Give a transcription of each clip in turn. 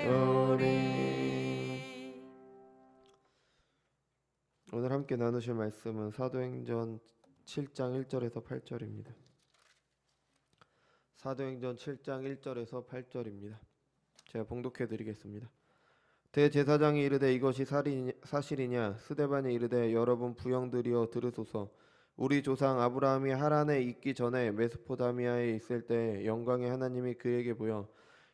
오리. 오늘 함께 나누실 말씀은 사도행전 7장 1절에서 8절입니다. 사도행전 7장 1절에서 8절입니다. 제가 봉독해 드리겠습니다. 대제사장이 이르되 이것이 사실이냐? 스데반이 이르되 여러분 부형들이여 들으소서. 우리 조상 아브라함이 하란에 있기 전에 메소포다미아에 있을 때 영광의 하나님이 그에게 보여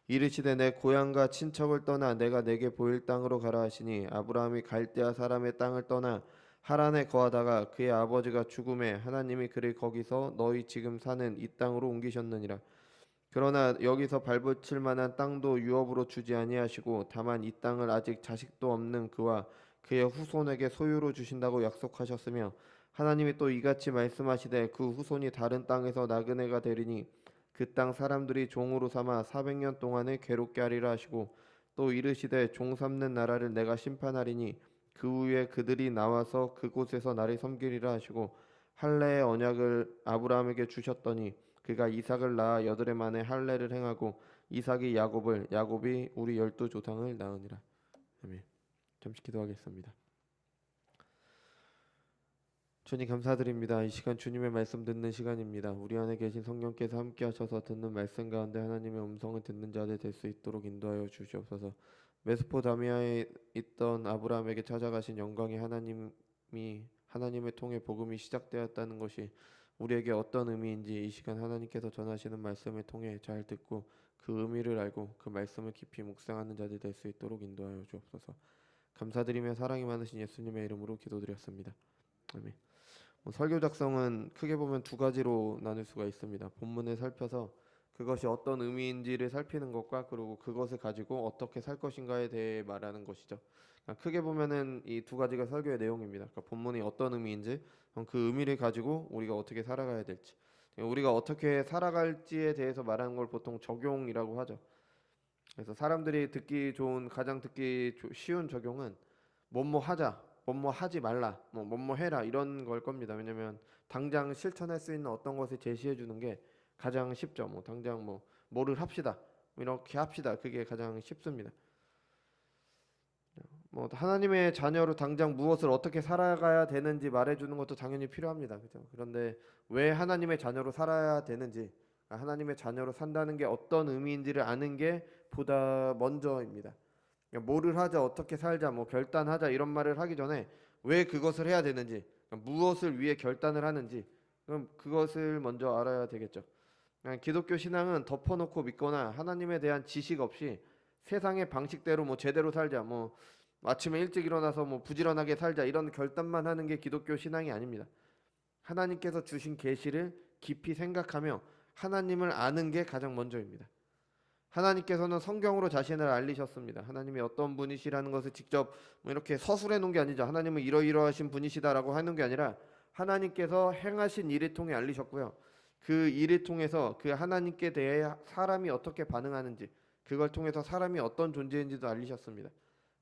이르시되 내 고향과 친척을 떠나 내가 내게 보일 땅으로 가라 하시니 아브라함이 갈대아 사람의 땅을 떠나 하란에 거하다가 그의 아버지가 죽음에 하나님이 그를 거기서 너희 지금 사는 이 땅으로 옮기셨느니라. 그러나 여기서 발붙일 만한 땅도 유업으로 주지 아니하시고 다만 이 땅을 아직 자식도 없는 그와 그의 후손에게 소유로 주신다고 약속하셨으며 하나님이 또 이같이 말씀하시되 그 후손이 다른 땅에서 나그네가 되리니 그 땅 사람들이 종으로 삼아 400년 동안을 괴롭게 하리라 하시고 또 이르시되 종 삼는 나라를 내가 심판하리니 그 후에 그들이 나와서 그곳에서 나를 섬기리라 하시고 할례의 언약을 아브라함에게 주셨더니 그가 이삭을 낳아 8해 만에 할례를 행하고 이삭이 야곱을 야곱이 우리 12조상을 낳으니라. 아멘. 잠시 기도하겠습니다. 주님 감사드립니다. 이 시간 주님의 말씀 듣는 시간입니다. 우리 안에 계신 성령께서 함께 하셔서 듣는 말씀 가운데 하나님의 음성을 듣는 자들 될 수 있도록 인도하여 주시옵소서. 메소포다미아에 있던 아브라함에게 찾아가신 영광의 하나님을 통해 복음이 시작되었다는 것이 우리에게 어떤 의미인지 이 시간 하나님께서 전하시는 말씀을 통해 잘 듣고 그 의미를 알고 그 말씀을 깊이 묵상하는 자들 될 수 있도록 인도하여 주옵소서. 감사드리며 사랑이 많으신 예수님의 이름으로 기도드렸습니다. 아멘. 설교 작성은 크게 보면 두 가지로 나눌 수가 있습니다. 본문을 살펴서 그것이 어떤 의미인지를 살피는 것과 그리고 그것을 가지고 어떻게 살 것인가에 대해 말하는 것이죠. 그러니까 크게 보면은 이 두 가지가 설교의 내용입니다. 그러니까 본문이 어떤 의미인지, 그 의미를 가지고 우리가 어떻게 살아가야 될지, 우리가 어떻게 살아갈지에 대해서 말하는 걸 보통 적용이라고 하죠. 그래서 사람들이 가장 듣기 쉬운 적용은 뭐뭐 하자, 뭐뭐 하지 말라, 뭐뭐 해라 이런 걸 겁니다. 왜냐면 당장 실천할 수 있는 어떤 것을 제시해 주는 게 가장 쉽죠. 당장 뭐를 합시다, 이렇게 합시다. 그게 가장 쉽습니다. 하나님의 자녀로 당장 무엇을 어떻게 살아가야 되는지 말해주는 것도 당연히 필요합니다. 그죠? 그런데 왜 하나님의 자녀로 살아야 되는지, 하나님의 자녀로 산다는 게 어떤 의미인지를 아는 게 보다 먼저입니다. 뭐를 하자, 어떻게 살자, 결단하자 이런 말을 하기 전에 왜 그것을 해야 되는지, 무엇을 위해 결단을 하는지, 그럼 그것을 먼저 알아야 되겠죠. 기독교 신앙은 덮어놓고 믿거나 하나님에 대한 지식 없이 세상의 방식대로 제대로 살자, 아침에 일찍 일어나서 부지런하게 살자 이런 결단만 하는 게 기독교 신앙이 아닙니다. 하나님께서 주신 계시를 깊이 생각하며 하나님을 아는 게 가장 먼저입니다. 하나님께서는 성경으로 자신을 알리셨습니다. 하나님이 어떤 분이시라는 것을 직접 이렇게 서술해 놓은 게 아니죠. 하나님은 이러이러하신 분이시다라고 하는 게 아니라 하나님께서 행하신 일을 통해 알리셨고요. 그 일을 통해서 그 하나님께 대해 사람이 어떻게 반응하는지, 그걸 통해서 사람이 어떤 존재인지도 알리셨습니다.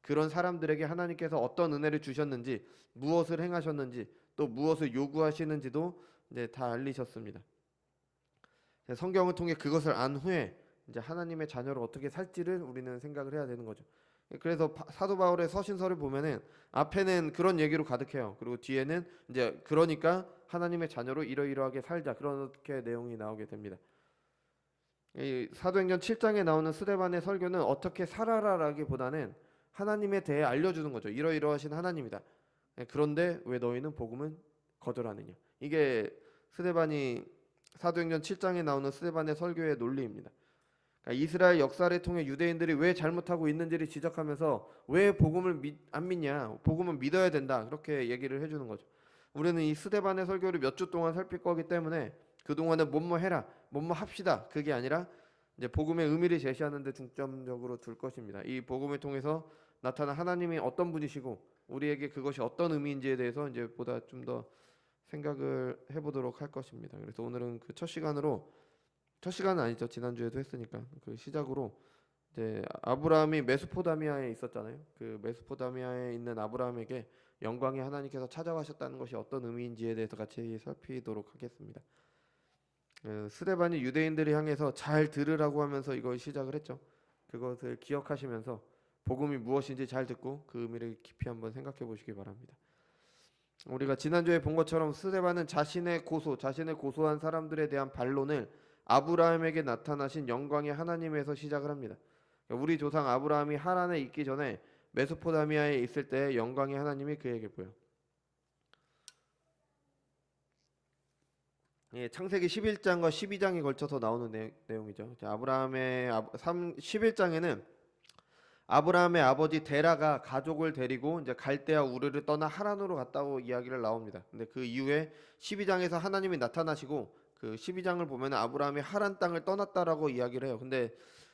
그런 사람들에게 하나님께서 어떤 은혜를 주셨는지, 무엇을 행하셨는지, 또 무엇을 요구하시는지도 이제 다 알리셨습니다. 성경을 통해 그것을 안 후에 이제 하나님의 자녀로 어떻게 살지를 우리는 생각을 해야 되는 거죠. 그래서 사도 바울의 서신서를 보면은 앞에는 그런 얘기로 가득해요. 그리고 뒤에는 이제 그러니까 하나님의 자녀로 이러이러하게 살자, 그렇게 내용이 나오게 됩니다. 이 사도행전 7장에 나오는 스데반의 설교는 어떻게 살아라라기보다는 하나님에 대해 알려주는 거죠. 이러이러하신 하나님이다. 그런데 왜 너희는 복음은 거절하느냐. 이게 사도행전 7장에 나오는 스데반의 설교의 논리입니다. 그러니까 이스라엘 역사를 통해 유대인들이 왜 잘못하고 있는지를 지적하면서 왜 복음을 안 믿냐, 복음은 믿어야 된다, 그렇게 얘기를 해주는 거죠. 우리는 이 스데반의 설교를 몇 주 동안 살필 거기 때문에 그동안은 뭐뭐 해라, 뭐뭐 합시다, 그게 아니라 이제 복음의 의미를 제시하는 데 중점적으로 둘 것입니다. 이 복음을 통해서 나타난 하나님이 어떤 분이시고 우리에게 그것이 어떤 의미인지에 대해서 이제 보다 좀 더 생각을 해보도록 할 것입니다. 그래서 오늘은 그 첫 시간은 아니죠. 지난주에도 했으니까. 그 시작으로 이제 아브라함이 메소포다미아에 있었잖아요. 그 메소포다미아에 있는 아브라함에게 영광의 하나님께서 찾아가셨다는 것이 어떤 의미인지에 대해서 같이 살피도록 하겠습니다. 스데반이 유대인들을 향해서 잘 들으라고 하면서 이걸 시작을 했죠. 그것을 기억하시면서 복음이 무엇인지 잘 듣고 그 의미를 깊이 한번 생각해 보시기 바랍니다. 우리가 지난주에 본 것처럼 스데반은 자신의 고소한 사람들에 대한 반론을 아브라함에게 나타나신 영광의 하나님에서 시작을 합니다. 우리 조상 아브라함이 하란에 있기 전에 메소포타미아에 있을 때 영광의 하나님이 그에게 보여. 예, 창세기 11장과 12장에 걸쳐서 나오는 내용이죠. 아브라함의 11장에는 아브라함의 아버지 데라가 가족을 데리고 이제 갈대아 우르를 떠나 하란으로 갔다고 이야기를 나옵니다. 근데 그 이후에 12장에서 하나님이 나타나시고 그 12장을 보면 아브라함이 하란 땅을 떠났다라고 이야기를 해요. 근데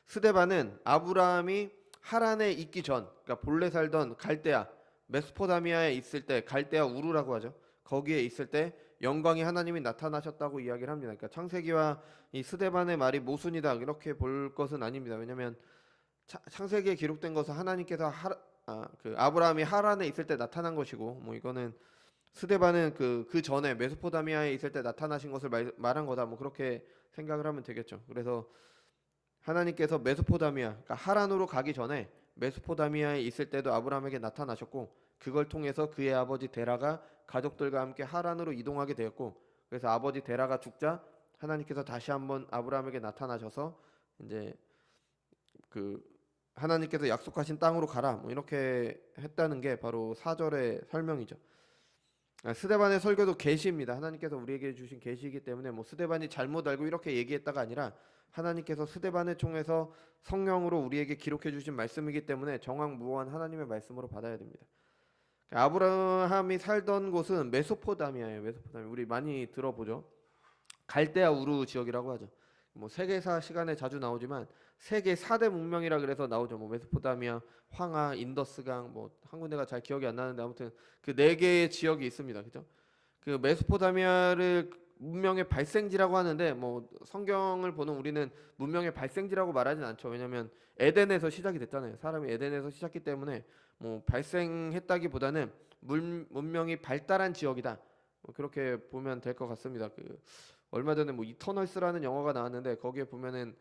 스데반은 아브라함이 하란에 있기 전, 그러니까 본래 살던 갈대아 메소포타미아에 있을 때, 갈대아 우르라고 하죠. 거기에 있을 때 영광의 하나님이 나타나셨다고 이야기를 합니다. 그러니까 창세기와 이 스데반의 말이 모순이다 이렇게 볼 것은 아닙니다. 왜냐하면 창세기에 기록된 것은 하나님께서 아브라함이 하란에 있을 때 나타난 것이고, 뭐 이거는 스데반은 그 전에 메소포타미아에 있을 때 나타나신 것을 말한 거다. 뭐 그렇게 생각을 하면 되겠죠. 그래서 하나님께서 메소포타미아, 그러니까 하란으로 가기 전에 메소포타미아에 있을 때도 아브라함에게 나타나셨고, 그걸 통해서 그의 아버지 데라가 가족들과 함께 하란으로 이동하게 되었고, 그래서 아버지 데라가 죽자 하나님께서 다시 한번 아브라함에게 나타나셔서 이제 그 하나님께서 약속하신 땅으로 가라 뭐 이렇게 했다는 게 바로 4절의 설명이죠. 스데반의 설교도 계시입니다. 하나님께서 우리에게 주신 계시이기 때문에 뭐 스데반이 잘못 알고 이렇게 얘기했다가 아니라 하나님께서 스데반을 통해서 성령으로 우리에게 기록해 주신 말씀이기 때문에 정확무한 하나님의 말씀으로 받아야 됩니다. 아브라함이 살던 곳은 메소포타미아예요. 메소포타미아 우리 많이 들어보죠. 갈대아 우르 지역이라고 하죠. 뭐 세계사 시간에 자주 나오지만 세계 4대 문명이라 그래서 나오죠. 뭐 메소포타미아, 황하, 인더스강 뭐 한 군데가 잘 기억이 안 나는데 아무튼 그 네 개의 지역이 있습니다. 그죠? 그 메소포타미아를 문명의 발생지라고 하는데 뭐 성경을 보는 우리는 문명의 발생지라고 말하진 않죠. 왜냐하면 에덴에서 시작이 됐잖아요. 사람이 에덴에서 시작했기 때문에 뭐 발생했다기보다는 문명이 발달한 지역이다. 뭐 그렇게 보면 될 것 같습니다. 얼마 전에 뭐 이터널스라는 영화가 나왔는데 거기에 보면은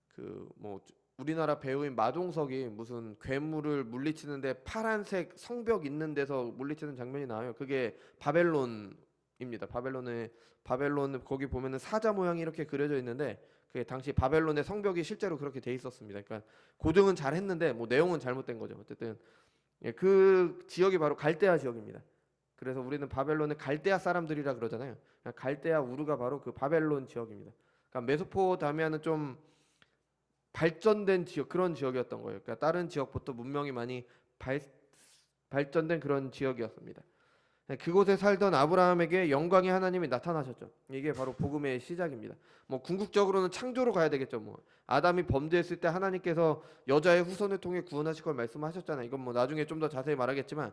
그 뭐 우리나라 배우인 마동석이 무슨 괴물을 물리치는데 파란색 성벽 있는 데서 물리치는 장면이 나와요. 그게 바벨론입니다. 바벨론 거기 보면은 사자 모양이 이렇게 그려져 있는데 그게 당시 바벨론의 성벽이 실제로 그렇게 돼 있었습니다. 그러니까 고증은 잘 했는데 뭐 내용은 잘못된 거죠. 어쨌든 예, 그 지역이 바로 갈대아 지역입니다. 그래서 우리는 바벨론의 갈대아 사람들이라 그러잖아요. 갈대아 우르가 바로 그 바벨론 지역입니다. 그러니까 메소포타미아는 좀 발전된 지역 그런 지역이었던 거예요. 그러니까 다른 지역부터 문명이 많이 발전된 그런 지역이었습니다. 그곳에 살던 아브라함에게 영광의 하나님이 나타나셨죠. 이게 바로 복음의 시작입니다. 뭐 궁극적으로는 창조로 가야 되겠죠. 뭐 아담이 범죄했을 때 하나님께서 여자의 후손을 통해 구원하실 걸 말씀하셨잖아요. 이건 뭐 나중에 좀 더 자세히 말하겠지만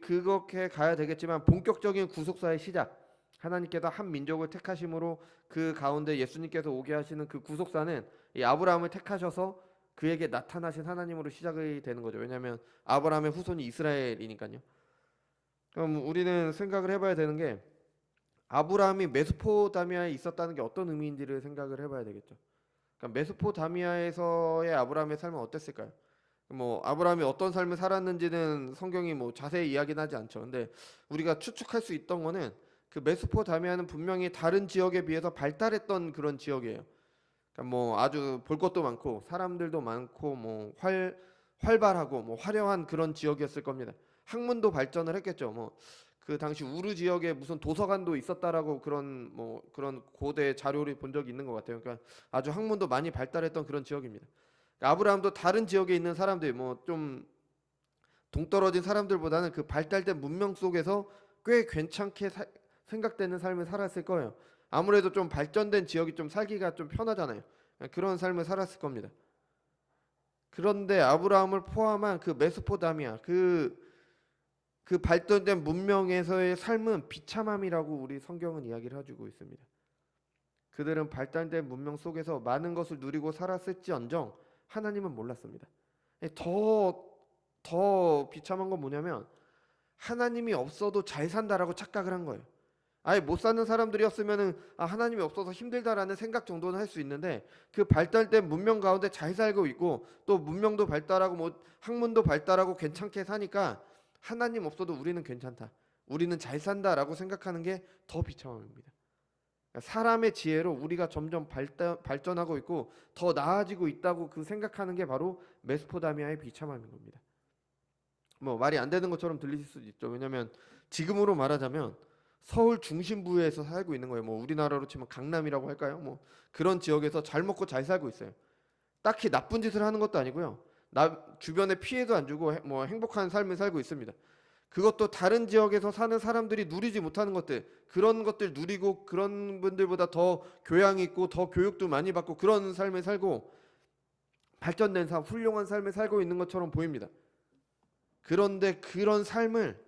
그렇게 가야 되겠지만 본격적인 구속사의 시작, 하나님께서 한 민족을 택하심으로 그 가운데 예수님께서 오게 하시는 그 구속사는 이 아브라함을 택하셔서 그에게 나타나신 하나님으로 시작이 되는 거죠. 왜냐하면 아브라함의 후손이 이스라엘이니까요. 그럼 우리는 생각을 해봐야 되는 게 아브라함이 메소포타미아에 있었다는 게 어떤 의미인지를 생각을 해봐야 되겠죠. 그러니까 메소포타미아에서의 아브라함의 삶은 어땠을까요? 뭐 아브라함이 어떤 삶을 살았는지는 성경이 뭐 자세히 이야기는 하지 않죠. 근데 우리가 추측할 수 있던 거는 그 메소포타미아는 분명히 다른 지역에 비해서 발달했던 그런 지역이에요. 그러니까 뭐 아주 볼 것도 많고 사람들도 많고 뭐 활발하고 뭐 화려한 그런 지역이었을 겁니다. 학문도 발전을 했겠죠. 뭐 그 당시 우르 지역에 무슨 도서관도 있었다라고 그런 고대 자료를 본 적이 있는 것 같아요. 그러니까 아주 학문도 많이 발달했던 그런 지역입니다. 그러니까 아브라함도 다른 지역에 있는 사람들 뭐 좀 동떨어진 사람들보다는 그 발달된 문명 속에서 꽤 괜찮게 생각되는 삶을 살았을 거예요. 아무래도 좀 발전된 지역이 좀 살기가 좀 편하잖아요. 그런 삶을 살았을 겁니다. 그런데 아브라함을 포함한 그 메소포타미아 그 발전된 문명에서의 삶은 비참함이라고 우리 성경은 이야기를 해주고 있습니다. 그들은 발달된 문명 속에서 많은 것을 누리고 살았을지언정 하나님은 몰랐습니다. 더 비참한 건 뭐냐면 하나님이 없어도 잘 산다라고 착각을 한 거예요. 아예 못 사는 사람들이었으면은 하나님이 없어서 힘들다라는 생각 정도는 할 수 있는데, 그 발달된 문명 가운데 잘 살고 있고 또 문명도 발달하고 뭐 학문도 발달하고 괜찮게 사니까 하나님 없어도 우리는 괜찮다, 우리는 잘 산다라고 생각하는 게 더 비참합니다. 사람의 지혜로 우리가 점점 발전하고 있고 더 나아지고 있다고 그 생각하는 게 바로 메소포타미아의 비참함인 겁니다. 뭐 말이 안 되는 것처럼 들리실 수도 있죠. 왜냐하면 지금으로 말하자면 서울 중심부에서 살고 있는 거예요. 뭐 우리나라로 치면 강남이라고 할까요? 뭐 그런 지역에서 잘 먹고 잘 살고 있어요. 딱히 나쁜 짓을 하는 것도 아니고요. 주변에 피해도 안 주고 뭐 행복한 삶을 살고 있습니다. 그것도 다른 지역에서 사는 사람들이 누리지 못하는 것들, 그런 것들 누리고 그런 분들보다 더 교양이 있고 더 교육도 많이 받고 그런 삶을 살고 발전된 삶, 훌륭한 삶을 살고 있는 것처럼 보입니다. 그런데 그런 삶을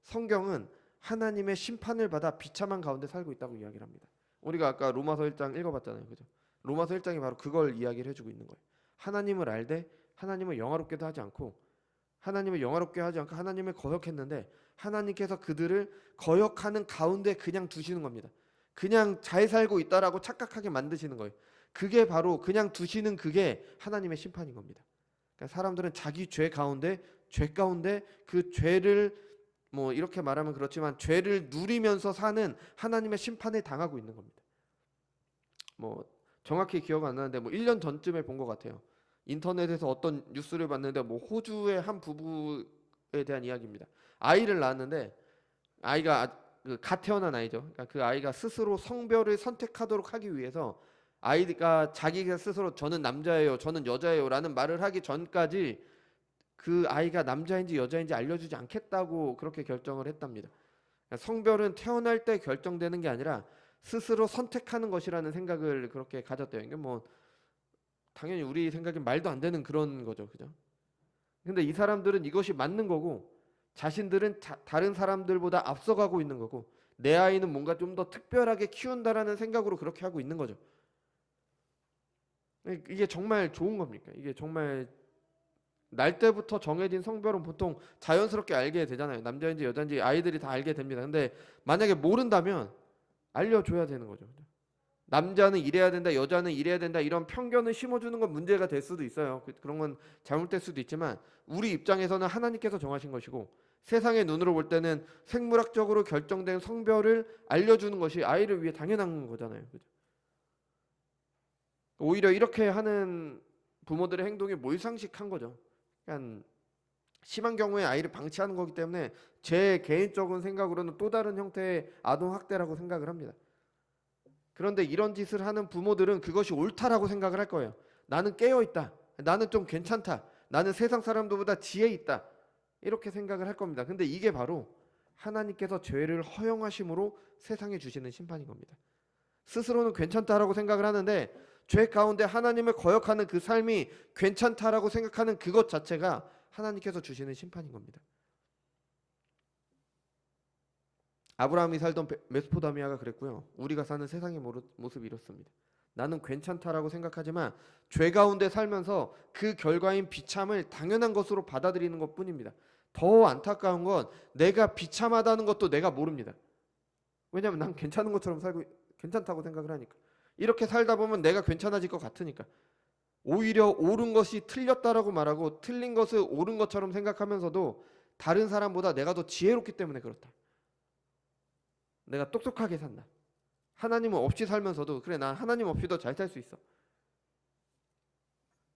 성경은 하나님의 심판을 받아 비참한 가운데 살고 있다고 이야기를 합니다. 우리가 아까 로마서 1장 읽어봤잖아요. 그죠? 로마서 1장이 바로 그걸 이야기를 해주고 있는 거예요. 하나님을 알되 하나님을 영화롭게도 하지 않고 하나님을 거역했는데 하나님께서 그들을 거역하는 가운데 그냥 두시는 겁니다. 그냥 잘 살고 있다라고 착각하게 만드시는 거예요. 그게 바로 그냥 두시는 그게 하나님의 심판인 겁니다. 그러니까 사람들은 자기 죄 가운데 그 죄를 뭐 이렇게 말하면 그렇지만 죄를 누리면서 사는 하나님의 심판을 당하고 있는 겁니다. 뭐 정확히 기억 안 나는데 뭐 1년 전쯤에 본 것 같아요. 인터넷에서 어떤 뉴스를 봤는데 뭐 호주의 한 부부에 대한 이야기입니다. 아이를 낳았는데 아이가 갓 태어난 아이죠. 그러니까 그 아이가 스스로 성별을 선택하도록 하기 위해서 아이가 자기가 스스로 저는 남자예요, 저는 여자예요라는 말을 하기 전까지 그 아이가 남자인지 여자인지 알려주지 않겠다고 그렇게 결정을 했답니다. 그러니까 성별은 태어날 때 결정되는 게 아니라 스스로 선택하는 것이라는 생각을 그렇게 가졌대요. 이게 뭐 당연히 우리 생각엔 말도 안 되는 그런 거죠, 그죠? 근데 이 사람들은 이것이 맞는 거고 자신들은 다른 사람들보다 앞서가고 있는 거고 내 아이는 뭔가 좀 더 특별하게 키운다라는 생각으로 그렇게 하고 있는 거죠. 이게 정말 좋은 겁니까? 이게 정말 날 때부터 정해진 성별은 보통 자연스럽게 알게 되잖아요. 남자인지 여자인지 아이들이 다 알게 됩니다. 근데 만약에 모른다면 알려줘야 되는 거죠. 남자는 이래야 된다, 여자는 이래야 된다 이런 편견을 심어주는 건 문제가 될 수도 있어요. 그런 건 잘못될 수도 있지만 우리 입장에서는 하나님께서 정하신 것이고 세상의 눈으로 볼 때는 생물학적으로 결정된 성별을 알려주는 것이 아이를 위해 당연한 거잖아요. 그죠? 오히려 이렇게 하는 부모들의 행동이 몰상식한 거죠. 그러니까 심한 경우에 아이를 방치하는 거기 때문에 제 개인적인 생각으로는 또 다른 형태의 아동학대라고 생각을 합니다. 그런데 이런 짓을 하는 부모들은 그것이 옳다라고 생각을 할 거예요. 나는 깨어있다, 나는 좀 괜찮다, 나는 세상 사람들보다 지혜 있다 이렇게 생각을 할 겁니다. 근데 이게 바로 하나님께서 죄를 허용하심으로 세상에 주시는 심판인 겁니다. 스스로는 괜찮다라고 생각을 하는데 죄 가운데 하나님을 거역하는 그 삶이 괜찮다라고 생각하는 그것 자체가 하나님께서 주시는 심판인 겁니다. 아브라함이 살던 메소포타미아가 그랬고요. 우리가 사는 세상의 모습이 이렇습니다. 나는 괜찮다라고 생각하지만 죄 가운데 살면서 그 결과인 비참을 당연한 것으로 받아들이는 것뿐입니다. 더 안타까운 건 내가 비참하다는 것도 내가 모릅니다. 왜냐하면 난 괜찮은 것처럼 살고 괜찮다고 생각을 하니까. 이렇게 살다 보면 내가 괜찮아질 것 같으니까. 오히려 옳은 것이 틀렸다라고 말하고 틀린 것을 옳은 것처럼 생각하면서도 다른 사람보다 내가 더 지혜롭기 때문에 그렇다. 내가 똑똑하게 산다. 하나님은 없이 살면서도 그래 난 하나님 없이도 잘 살 수 있어.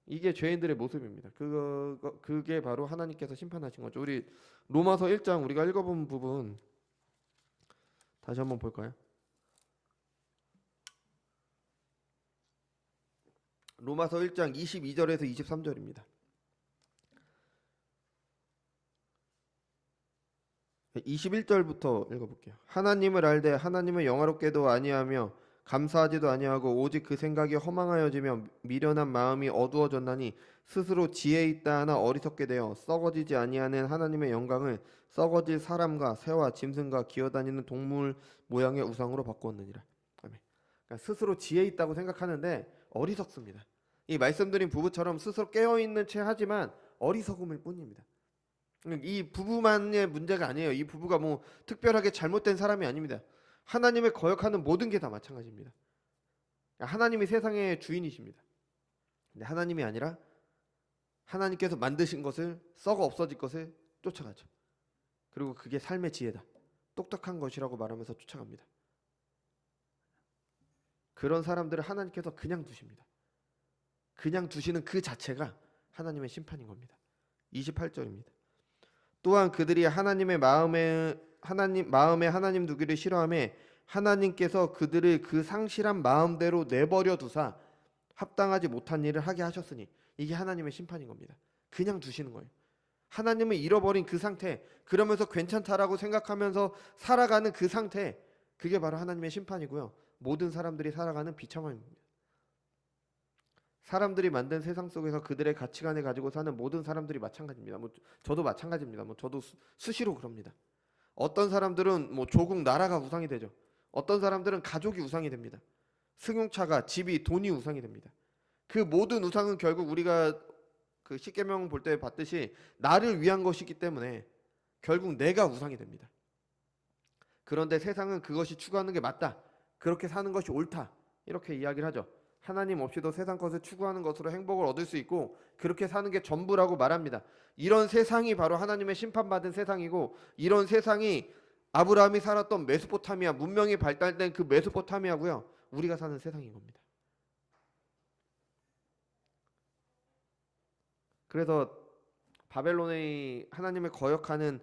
이게 죄인들의 모습입니다. 그게 바로 하나님께서 심판하신 거죠. 우리 로마서 1장 우리가 읽어본 부분 다시 한번 볼까요? 로마서 1장 22절에서 23절입니다. 21절부터 읽어볼게요. 하나님을 알되 하나님을 영화롭게도 아니하며 감사하지도 아니하고 오직 그 생각이 허망하여지며 미련한 마음이 어두워졌나니 스스로 지혜 있다 하나 어리석게 되어 썩어지지 아니하는 하나님의 영광을 썩어질 사람과 새와 짐승과 기어다니는 동물 모양의 우상으로 바꾸었느니라. 아멘. 그러니까 스스로 지혜 있다고 생각하는데 어리석습니다. 이 말씀드린 부부처럼 스스로 깨어있는 채 하지만 어리석음일 뿐입니다. 이 부부만의 문제가 아니에요. 이 부부가 뭐 특별하게 잘못된 사람이 아닙니다. 하나님의 거역하는 모든 게 다 마찬가지입니다. 하나님이 세상의 주인이십니다. 근데 하나님이 아니라 하나님께서 만드신 것을, 썩어 없어질 것을 쫓아가죠. 그리고 그게 삶의 지혜다, 똑똑한 것이라고 말하면서 쫓아갑니다. 그런 사람들을 하나님께서 그냥 두십니다. 그냥 두시는 그 자체가 하나님의 심판인 겁니다. 28절입니다. 또한 그들이 하나님의 마음에 하나님 두기를 싫어하며 하나님께서 그들을 그 상실한 마음대로 내버려 두사 합당하지 못한 일을 하게 하셨으니, 이게 하나님의 심판인 겁니다. 그냥 두시는 거예요. 하나님을 잃어버린 그 상태, 그러면서 괜찮다라고 생각하면서 살아가는 그 상태, 그게 바로 하나님의 심판이고요. 모든 사람들이 살아가는 비참함입니다. 사람들이 만든 세상 속에서 그들의 가치관을 가지고 사는 모든 사람들이 마찬가지입니다. 저도 마찬가지입니다. 저도 수시로 그럽니다. 어떤 사람들은 조국, 나라가 우상이 되죠. 어떤 사람들은 가족이 우상이 됩니다. 승용차가, 집이, 돈이 우상이 됩니다. 그 모든 우상은 결국 우리가 그 십계명 볼 때 봤듯이 나를 위한 것이기 때문에 결국 내가 우상이 됩니다. 그런데 세상은 그것이 추구하는 게 맞다, 그렇게 사는 것이 옳다, 이렇게 이야기를 하죠. 하나님 없이도 세상 것을 추구하는 것으로 행복을 얻을 수 있고 그렇게 사는 게 전부라고 말합니다. 이런 세상이 바로 하나님의 심판받은 세상이고, 이런 세상이 아브라함이 살았던 메소포타미아, 문명이 발달된 그 메소포타미아고요, 우리가 사는 세상인 겁니다. 그래서 바벨론의 하나님을 거역하는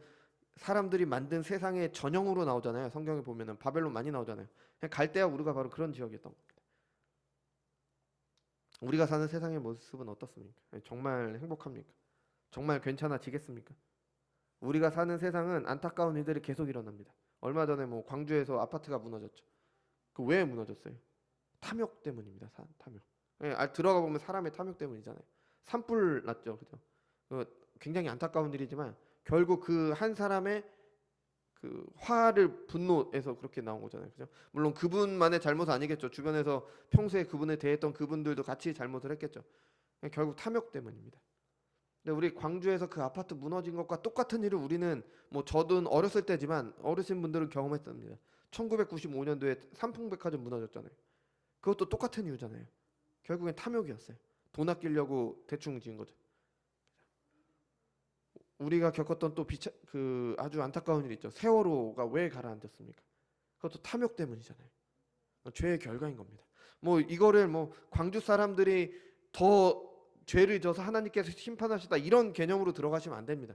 사람들이 만든 세상의 전형으로 나오잖아요. 성경에 보면은 바벨론 많이 나오잖아요. 갈대아 우르가 바로 그런 지역이었던 겁니다. 우리가 사는 세상의 모습은 어떻습니까? 정말 행복합니까? 정말 괜찮아지겠습니까? 우리가 사는 세상은 안타까운 일들이 계속 일어납니다. 얼마 전에 광주에서 아파트가 무너졌죠. 그 왜 무너졌어요? 탐욕 때문입니다. 탐욕. 들어가 보면 사람의 탐욕 때문이잖아요. 산불 났죠, 그죠? 굉장히 안타까운 일이지만 결국 그 한 사람의 그 화를, 분노에서 그렇게 나온 거잖아요, 그죠? 물론 그분만의 잘못은 아니겠죠. 주변에서 평소에 그분에 대했던 그분들도 같이 잘못을 했겠죠. 결국 탐욕 때문입니다. 근데 우리 광주에서 그 아파트 무너진 것과 똑같은 일을 우리는 저도 어렸을 때지만 어르신 분들은 경험했답니다. 1995년도에 삼풍백화점 무너졌잖아요. 그것도 똑같은 이유잖아요. 결국엔 탐욕이었어요. 돈 아끼려고 대충 지은 거죠. 우리가 겪었던 또 아주 안타까운 일 있죠. 세월호가 왜 가라앉았습니까? 그것도 탐욕 때문이잖아요. 죄의 결과인 겁니다. 이거를 광주 사람들이 더 죄를 져서 하나님께서 심판하시다, 이런 개념으로 들어가시면 안 됩니다.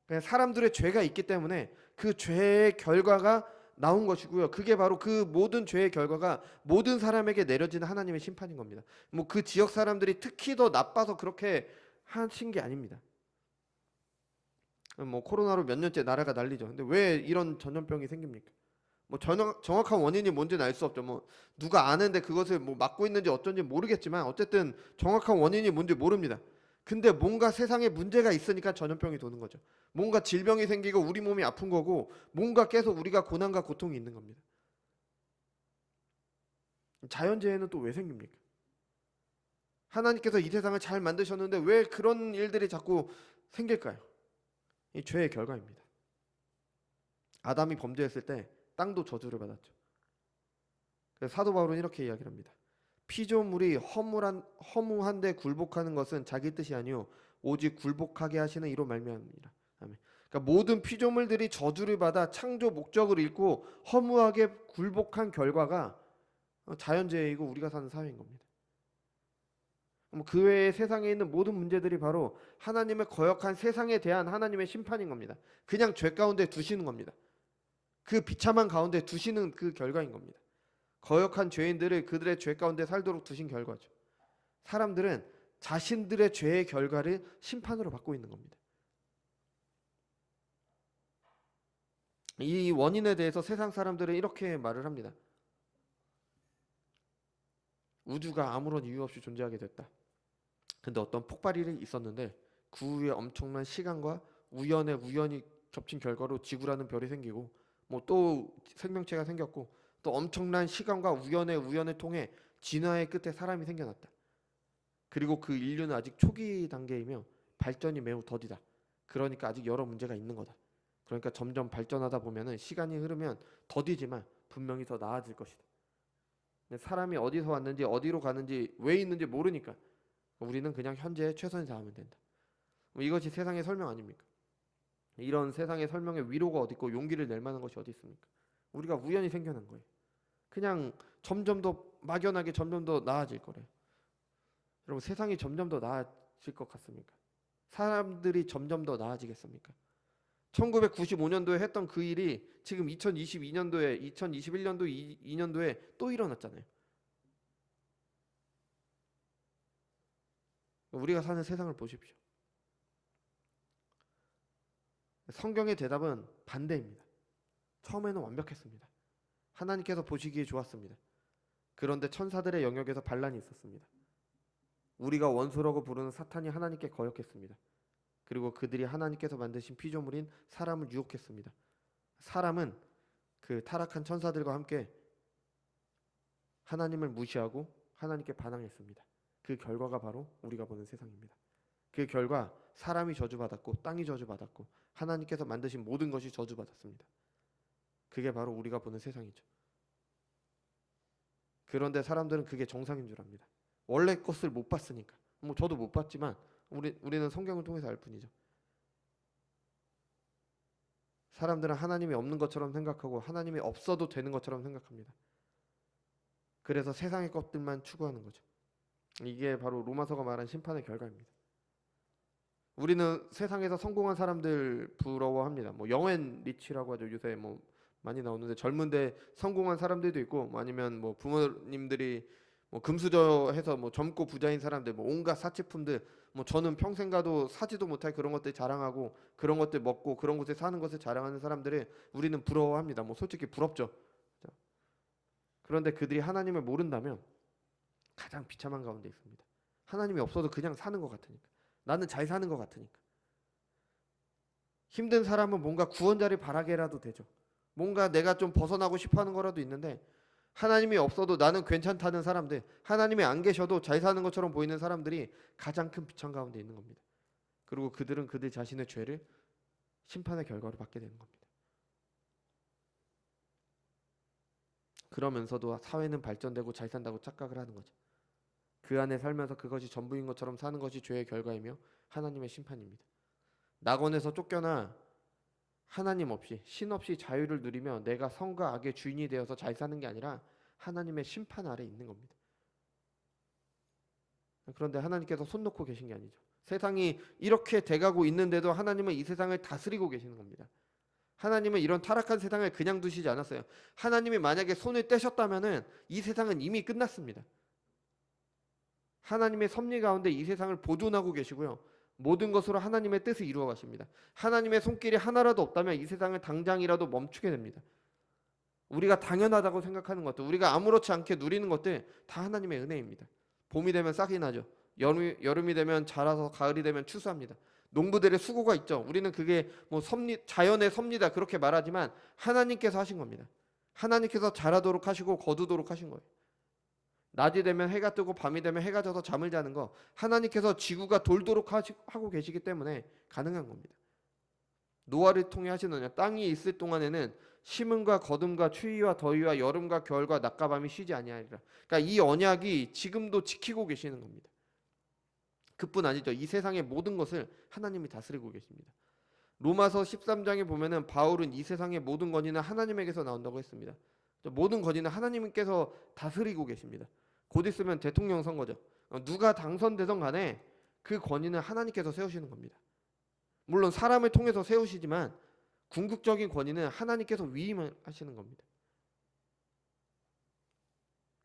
그냥 사람들의 죄가 있기 때문에 그 죄의 결과가 나온 것이고요. 그게 바로 그 모든 죄의 결과가 모든 사람에게 내려지는 하나님의 심판인 겁니다. 그 지역 사람들이 특히 더 나빠서 그렇게 하신 게 아닙니다. 코로나로 몇 년째 나라가 난리죠. 근데 왜 이런 전염병이 생깁니까? 정확한 원인이 뭔지는 알 수 없죠. 누가 아는데 그것을 막고 있는지 어쩐지 모르겠지만 어쨌든 정확한 원인이 뭔지 모릅니다. 근데 뭔가 세상에 문제가 있으니까 전염병이 도는 거죠. 뭔가 질병이 생기고 우리 몸이 아픈 거고, 뭔가 계속 우리가 고난과 고통이 있는 겁니다. 자연재해는 또 왜 생깁니까? 하나님께서 이 세상을 잘 만드셨는데 왜 그런 일들이 자꾸 생길까요? 이 죄의 결과입니다. 아담이 범죄했을 때 땅도 저주를 받았죠. 그래서 사도 바울은 이렇게 이야기를 합니다. 피조물이 허무한데 굴복하는 것은 자기 뜻이 아니요 오직 굴복하게 하시는 이로 말미암습니다. 그러니까 모든 피조물들이 저주를 받아 창조 목적을 잃고 허무하게 굴복한 결과가 자연재해이고 우리가 사는 사회인 겁니다. 그 외에 세상에 있는 모든 문제들이 바로 하나님을 거역한 세상에 대한 하나님의 심판인 겁니다. 그냥 죄 가운데 두시는 겁니다. 그 비참한 가운데 두시는 그 결과인 겁니다. 거역한 죄인들을 그들의 죄 가운데 살도록 두신 결과죠. 사람들은 자신들의 죄의 결과를 심판으로 받고 있는 겁니다. 이 원인에 대해서 세상 사람들은 이렇게 말을 합니다. 우주가 아무런 이유 없이 존재하게 됐다. 근데 어떤 폭발이 있었는데 그 후에 엄청난 시간과 우연히 겹친 결과로 지구라는 별이 생기고 또 생명체가 생겼고, 또 엄청난 시간과 우연을 통해 진화의 끝에 사람이 생겨났다. 그리고 그 인류는 아직 초기 단계이며 발전이 매우 더디다. 그러니까 아직 여러 문제가 있는 거다. 그러니까 점점 발전하다 보면은 시간이 흐르면 더디지만 분명히 더 나아질 것이다. 근데 사람이 어디서 왔는지 어디로 가는지 왜 있는지 모르니까 우리는 그냥 현재에 최선을 다하면 된다. 이것이 세상의 설명 아닙니까? 이런 세상의 설명에 위로가 어디 있고 용기를 낼 만한 것이 어디 있습니까? 우리가 우연히 생겨난 거예요. 그냥 점점 더 막연하게 점점 더 나아질 거래요. 여러분, 세상이 점점 더 나아질 것 같습니까? 사람들이 점점 더 나아지겠습니까? 1995년도에 했던 그 일이 지금 2022년도에 2021년도 2년도에 또 일어났잖아요. 우리가 사는 세상을 보십시오. 성경의 대답은 반대입니다. 처음에는 완벽했습니다. 하나님께서 보시기에 좋았습니다. 그런데 천사들의 영역에서 반란이 있었습니다. 우리가 원수라고 부르는 사탄이 하나님께 거역했습니다. 그리고 그들이 하나님께서 만드신 피조물인 사람을 유혹했습니다. 사람은 그 타락한 천사들과 함께 하나님을 무시하고 하나님께 반항했습니다. 그 결과가 바로 우리가 보는 세상입니다. 그 결과 사람이 저주받았고 땅이 저주받았고 하나님께서 만드신 모든 것이 저주받았습니다. 그게 바로 우리가 보는 세상이죠. 그런데 사람들은 그게 정상인 줄 압니다. 원래 것을 못 봤으니까. 뭐 저도 못 봤지만 우리는 성경을 통해서 알 뿐이죠. 사람들은 하나님이 없는 것처럼 생각하고 하나님이 없어도 되는 것처럼 생각합니다. 그래서 세상의 것들만 추구하는 거죠. 이게 바로 로마서가 말한 심판의 결과입니다. 우리는 세상에서 성공한 사람들 부러워합니다. 뭐 영앤 리치라고 하죠. 요새 뭐 많이 나오는데 젊은데 성공한 사람들도 있고, 뭐 아니면 뭐 부모님들이 뭐 금수저해서 뭐 젊고 부자인 사람들, 뭐 온갖 사치품들, 뭐 저는 평생 가도 사지도 못할 그런 것들 자랑하고 그런 것들 먹고 그런 곳에 사는 것을 자랑하는 사람들을 우리는 부러워합니다. 뭐 솔직히 부럽죠. 그런데 그들이 하나님을 모른다면 가장 비참한 가운데 있습니다. 하나님이 없어도 그냥 사는 것 같으니까. 나는 잘 사는 것 같으니까. 힘든 사람은 뭔가 구원자를 바라게라도 되죠. 뭔가 내가 좀 벗어나고 싶어하는 거라도 있는데, 하나님이 없어도 나는 괜찮다는 사람들, 하나님이 안 계셔도 잘 사는 것처럼 보이는 사람들이 가장 큰 비참 가운데 있는 겁니다. 그리고 그들은 그들 자신의 죄를 심판의 결과로 받게 되는 겁니다. 그러면서도 사회는 발전되고 잘 산다고 착각을 하는 거죠. 그 안에 살면서 그것이 전부인 것처럼 사는 것이 죄의 결과이며 하나님의 심판입니다. 낙원에서 쫓겨나 하나님 없이, 신 없이 자유를 누리며 내가 선과 악의 주인이 되어서 잘 사는 게 아니라 하나님의 심판 아래 있는 겁니다. 그런데 하나님께서 손 놓고 계신 게 아니죠. 세상이 이렇게 돼가고 있는데도 하나님은 이 세상을 다스리고 계시는 겁니다. 하나님은 이런 타락한 세상을 그냥 두시지 않았어요. 하나님이 만약에 손을 떼셨다면은 이 세상은 이미 끝났습니다. 하나님의 섭리 가운데 이 세상을 보존하고 계시고요. 모든 것으로 하나님의 뜻을 이루어 가십니다. 하나님의 손길이 하나라도 없다면 이 세상을 당장이라도 멈추게 됩니다. 우리가 당연하다고 생각하는 것들, 우리가 아무렇지 않게 누리는 것들 다 하나님의 은혜입니다. 봄이 되면 싹이 나죠. 여름이 되면 자라서 가을이 되면 추수합니다. 농부들의 수고가 있죠. 우리는 그게 뭐 자연의 섭리다 그렇게 말하지만 하나님께서 하신 겁니다. 하나님께서 자라도록 하시고 거두도록 하신 거예요. 낮이 되면 해가 뜨고 밤이 되면 해가 져서 잠을 자는 거 하나님께서 지구가 돌도록 하고 계시기 때문에 가능한 겁니다. 노아를 통해 하시느냐, 땅이 있을 동안에는 심음과 거둠과 추위와 더위와 여름과 겨울과 낮과 밤이 쉬지 아니하리라. 그러니까 이 언약이 지금도 지키고 계시는 겁니다. 그뿐 아니죠. 이 세상의 모든 것을 하나님이 다스리고 계십니다. 로마서 13장에 보면은 바울은 이 세상의 모든 권위는 하나님에게서 나온다고 했습니다. 모든 권위는 하나님께서 다스리고 계십니다. 곧 있으면 대통령 선거죠. 누가 당선되던 간에 그 권위는 하나님께서 세우시는 겁니다. 물론 사람을 통해서 세우시지만 궁극적인 권위는 하나님께서 위임하시는 겁니다.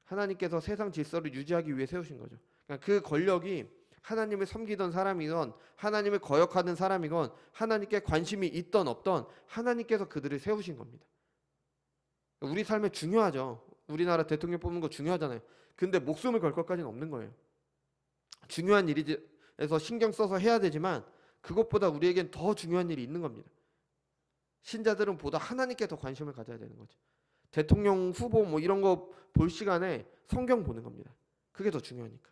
하나님께서 세상 질서를 유지하기 위해 세우신 거죠. 그러니까 그 권력이 하나님을 섬기던 사람이건 하나님을 거역하는 사람이건 하나님께 관심이 있던 없던 하나님께서 그들을 세우신 겁니다. 우리 삶에 중요하죠. 우리나라 대통령 뽑는 거 중요하잖아요. 근데 목숨을 걸 것까지는 없는 거예요. 중요한 일이라서 신경 써서 해야 되지만 그것보다 우리에겐 더 중요한 일이 있는 겁니다. 신자들은 보다 하나님께 더 관심을 가져야 되는 거죠. 대통령 후보 뭐 이런 거 볼 시간에 성경 보는 겁니다. 그게 더 중요하니까.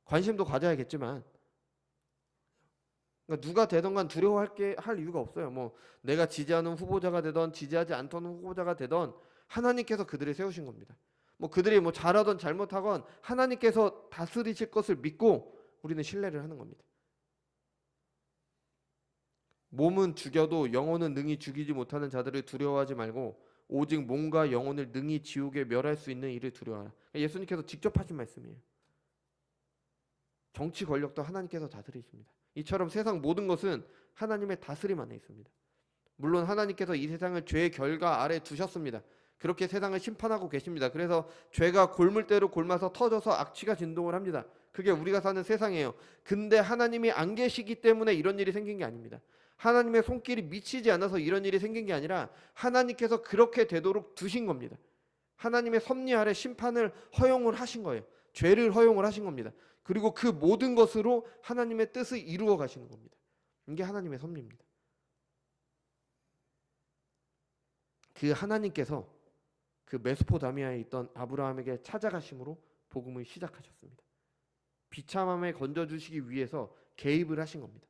관심도 가져야겠지만 그러니까 누가 되던 간 두려워할 이유가 없어요. 뭐 내가 지지하는 후보자가 되던 지지하지 않던 후보자가 되던 하나님께서 그들을 세우신 겁니다. 뭐 그들이 뭐 잘하던 잘못하건 하나님께서 다스리실 것을 믿고 우리는 신뢰를 하는 겁니다. 몸은 죽여도 영혼은 능히 죽이지 못하는 자들을 두려워하지 말고 오직 몸과 영혼을 능히 지옥에 멸할 수 있는 이를 두려워하라. 예수님께서 직접 하신 말씀이에요. 정치 권력도 하나님께서 다스리십니다. 이처럼 세상 모든 것은 하나님의 다스림 안에 있습니다. 물론 하나님께서 이 세상을 죄의 결과 아래 두셨습니다. 그렇게 세상을 심판하고 계십니다. 그래서 죄가 골물대로 골마서 터져서 악취가 진동을 합니다. 그게 우리가 사는 세상이에요. 근데 하나님이 안 계시기 때문에 이런 일이 생긴 게 아닙니다. 하나님의 손길이 미치지 않아서 이런 일이 생긴 게 아니라 하나님께서 그렇게 되도록 두신 겁니다. 하나님의 섭리 아래 심판을 허용을 하신 거예요. 죄를 허용을 하신 겁니다. 그리고 그 모든 것으로 하나님의 뜻을 이루어 가시는 겁니다. 이게 하나님의 섭리입니다. 그 하나님께서 그 메소포타미아에 있던 아브라함에게 찾아가심으로 복음을 시작하셨습니다. 비참함에 건져주시기 위해서 개입을 하신 겁니다.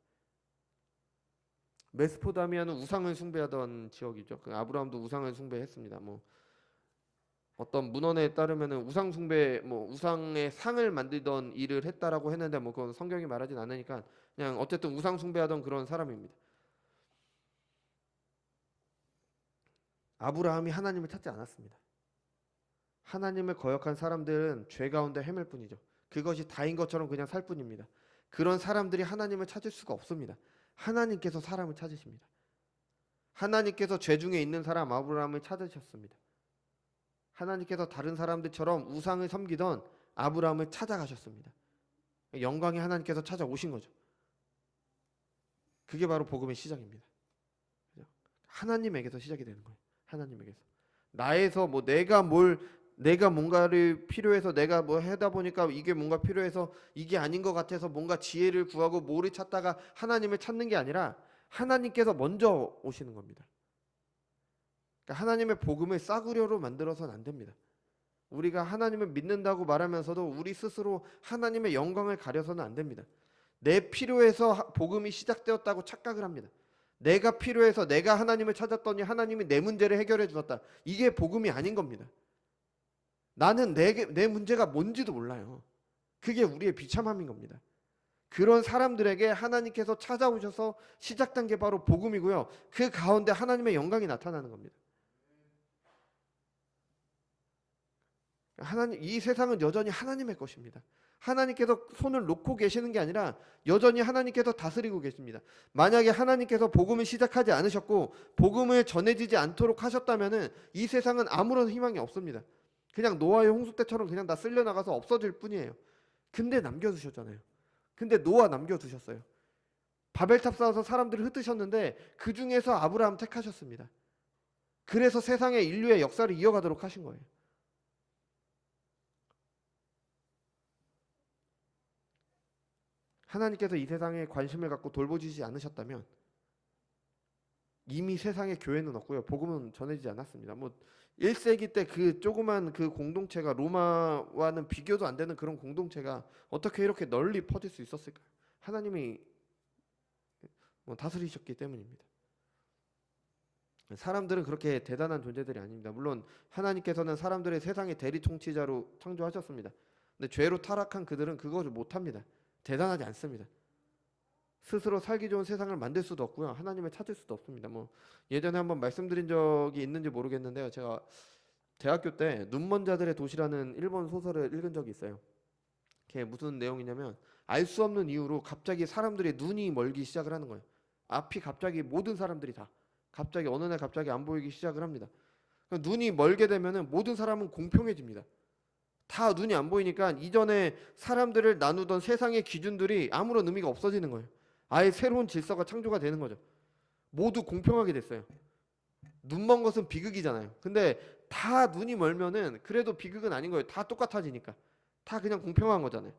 메소포타미아는 우상을 숭배하던 지역이죠. 그 아브라함도 우상을 숭배했습니다. 뭐 어떤 문헌에 따르면은 우상 숭배, 뭐 우상의 상을 만들던 일을 했다라고 했는데 뭐 그건 성경이 말하진 않으니까 그냥 어쨌든 우상 숭배하던 그런 사람입니다. 아브라함이 하나님을 찾지 않았습니다. 하나님을 거역한 사람들은 죄 가운데 헤맬 뿐이죠. 그것이 다인 것처럼 그냥 살 뿐입니다. 그런 사람들이 하나님을 찾을 수가 없습니다. 하나님께서 사람을 찾으십니다. 하나님께서 죄 중에 있는 사람 아브라함을 찾으셨습니다. 하나님께서 다른 사람들처럼 우상을 섬기던 아브라함을 찾아가셨습니다. 영광의 하나님께서 찾아오신 거죠. 그게 바로 복음의 시작입니다. 하나님에게서 시작이 되는 거예요. 하나님에게서. 나에서 뭐 내가 뭔가를 필요해서 내가 뭐 하다 보니까 이게 뭔가 필요해서 이게 아닌 것 같아서 뭔가 지혜를 구하고 뭐를 찾다가 하나님을 찾는 게 아니라 하나님께서 먼저 오시는 겁니다. 그러니까 하나님의 복음을 싸구려로 만들어서는 안 됩니다. 우리가 하나님을 믿는다고 말하면서도 우리 스스로 하나님의 영광을 가려서는 안 됩니다. 내 필요해서 복음이 시작되었다고 착각을 합니다. 내가 필요해서 내가 하나님을 찾았더니 하나님이 내 문제를 해결해 주셨다. 이게 복음이 아닌 겁니다. 나는 내 문제가 뭔지도 몰라요. 그게 우리의 비참함인 겁니다. 그런 사람들에게 하나님께서 찾아오셔서 시작된 게 바로 복음이고요. 그 가운데 하나님의 영광이 나타나는 겁니다. 이 세상은 여전히 하나님의 것입니다. 하나님께서 손을 놓고 계시는 게 아니라 여전히 하나님께서 다스리고 계십니다. 만약에 하나님께서 복음을 시작하지 않으셨고 복음을 전해지지 않도록 하셨다면은 이 세상은 아무런 희망이 없습니다. 그냥 노아의 홍수 때처럼 그냥 다 쓸려 나가서 없어질 뿐이에요. 근데 남겨두셨잖아요. 근데 노아 남겨두셨어요. 바벨탑 쌓아서 사람들을 흩으셨는데 그 중에서 아브라함 택하셨습니다. 그래서 세상의 인류의 역사를 이어가도록 하신 거예요. 하나님께서 이 세상에 관심을 갖고 돌보시지 않으셨다면 이미 세상에 교회는 없고요. 복음은 전해지지 않았습니다. 뭐 1세기 때 그 조그만 그 공동체가 로마와는 비교도 안 되는 그런 공동체가 어떻게 이렇게 널리 퍼질 수 있었을까요? 하나님이 다스리셨기 때문입니다. 사람들은 그렇게 대단한 존재들이 아닙니다. 물론 하나님께서는 사람들의 세상의 대리 통치자로 창조하셨습니다. 근데 죄로 타락한 그들은 그것을 못합니다. 대단하지 않습니다. 스스로 살기 좋은 세상을 만들 수도 없고요. 하나님을 찾을 수도 없습니다. 뭐 예전에 한번 말씀드린 적이 있는지 모르겠는데요. 제가 대학교 때 눈먼 자들의 도시라는 일본 소설을 읽은 적이 있어요. 그게 무슨 내용이냐면 알 수 없는 이유로 갑자기 사람들의 눈이 멀기 시작을 하는 거예요. 앞이 갑자기 모든 사람들이 다 갑자기 어느 날 갑자기 안 보이기 시작을 합니다. 눈이 멀게 되면은 모든 사람은 공평해집니다. 다 눈이 안 보이니까 이전에 사람들을 나누던 세상의 기준들이 아무런 의미가 없어지는 거예요. 아예 새로운 질서가 창조가 되는 거죠. 모두 공평하게 됐어요. 눈먼 것은 비극이잖아요. 근데 다 눈이 멀면은 그래도 비극은 아닌 거예요. 다 똑같아지니까. 다 그냥 공평한 거잖아요.